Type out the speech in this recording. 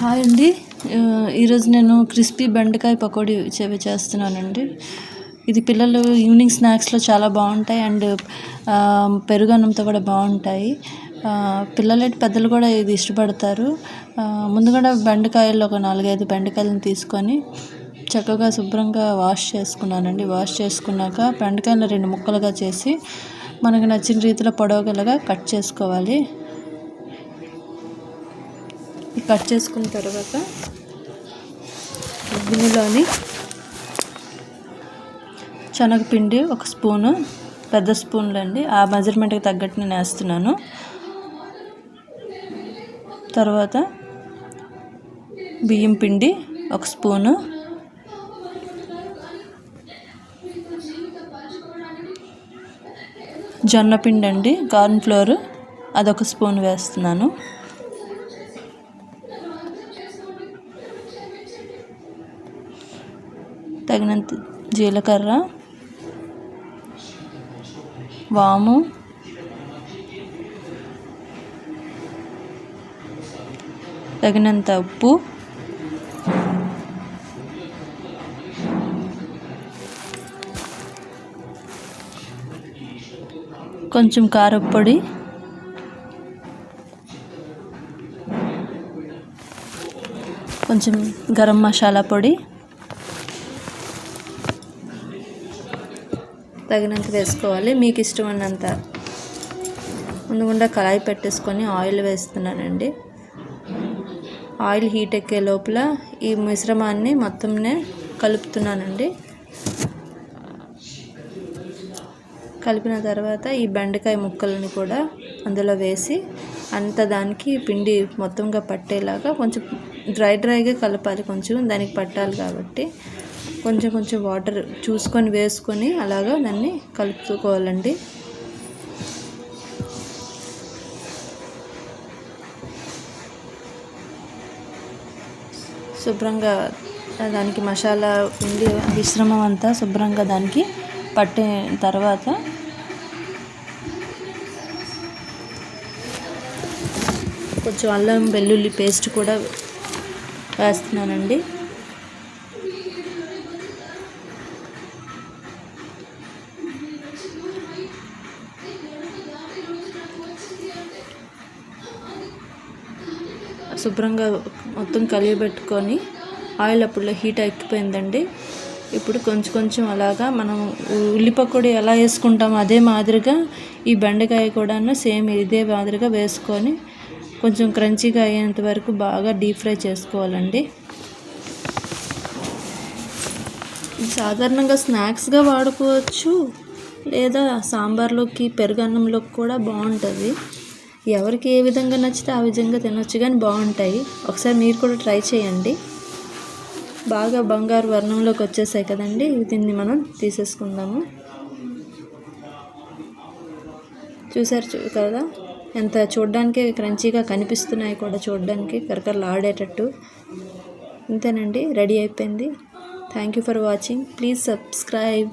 Hi అండి. ఈరోజు నేను క్రిస్పీ బెండకాయ పకోడీ చేస్తున్నానండి. ఇది పిల్లలు ఈవినింగ్ స్నాక్స్లో చాలా బాగుంటాయి అండ్ పెరుగన్నంతో కూడా బాగుంటాయి. పిల్లలు పెద్దలు కూడా ఇది ఇష్టపడతారు. ముందుగా బెండకాయలు ఒక 4-5 బెండకాయలను తీసుకొని చక్కగా శుభ్రంగా వాష్ చేసుకున్నానండి. వాష్ చేసుకున్నాక బెండకాయలను 2 ముక్కలుగా చేసి మనకు నచ్చిన రీతిలో పొడవుగలగా కట్ చేసుకోవాలి. కట్ చేసుకున్న తర్వాత గిన్నెలోని శనగపిండి 1 స్పూను, పెద్ద స్పూన్లు అండి, ఆ మెజర్మెంట్కి తగ్గట్టు నేను వేస్తున్నాను. తర్వాత బియ్యం పిండి 1 స్పూను, జొన్న పిండి అండి, కార్న్ ఫ్లోర్ అదొక స్పూన్ వేస్తున్నాను. తగినంత జీలకర్ర, వాము, తగినంత ఉప్పు, కొంచెం కారప్పొడి, కొంచెం గరం మసాలా పొడి తగినంత వేసుకోవాలి. మీకు ఇష్టమైనంత. ముందుగా కళాయి పెట్టేసుకొని ఆయిల్ వేస్తున్నానండి. ఆయిల్ హీట్ ఎక్కే లోపల ఈ మిశ్రమాన్ని మొత్తంనే కలుపుతున్నానండి. కలిపిన తర్వాత ఈ బెండకాయ ముక్కలను కూడా అందులో వేసి అంత దానికి పిండి మొత్తంగా పట్టేలాగా కొంచెం డ్రైగా కలపాలి. కొంచెం దానికి పట్టాలి కాబట్టి కొంచెం వాటర్ చూసుకొని వేసుకొని అలాగా దాన్ని కలుపుకోవాలండి. శుభ్రంగా దానికి మసాలా పిండి మిశ్రమం అంతా శుభ్రంగా దానికి పట్టిన తర్వాత కొంచెం అల్లం వెల్లుల్లి పేస్ట్ కూడా వేస్తున్నానండి. శుభ్రంగా మొత్తం కలియబెట్టుకొని ఆయిల్ అప్పుడు హీట్ ఎక్కిపోయిందండి. ఇప్పుడు కొంచెం అలాగా మనం ఉల్లి పకోడీ ఎలా వేసుకుంటామో అదే మాదిరిగా ఈ బెండకాయ కూడా సేమ్ ఇదే మాదిరిగా వేసుకొని కొంచెం క్రంచీగా అయ్యేంత వరకు బాగా డీప్ ఫ్రై చేసుకోవాలండి. సాధారణంగా స్నాక్స్గా వాడుకోవచ్చు, లేదా సాంబార్లోకి పెరుగన్నంలోకి కూడా బాగుంటుంది. ఎవరికి ఏ విధంగా నచ్చితే ఆ విధంగా తినొచ్చు, కానీ బాగుంటాయి. ఒకసారి మీరు కూడా ట్రై చేయండి. బాగా బంగారు వర్ణంలోకి వచ్చేసాయి కదండి. దీన్ని మనం తీసేసుకుందాము. చూసారు కదా ఎంత చూడడానికి క్రంచీగా కనిపిస్తున్నాయి కూడా, చూడడానికి కరకరలు ఆడేటట్టు. ఇంతేనండి, రెడీ అయిపోయింది. Thank you for watching. Please subscribe.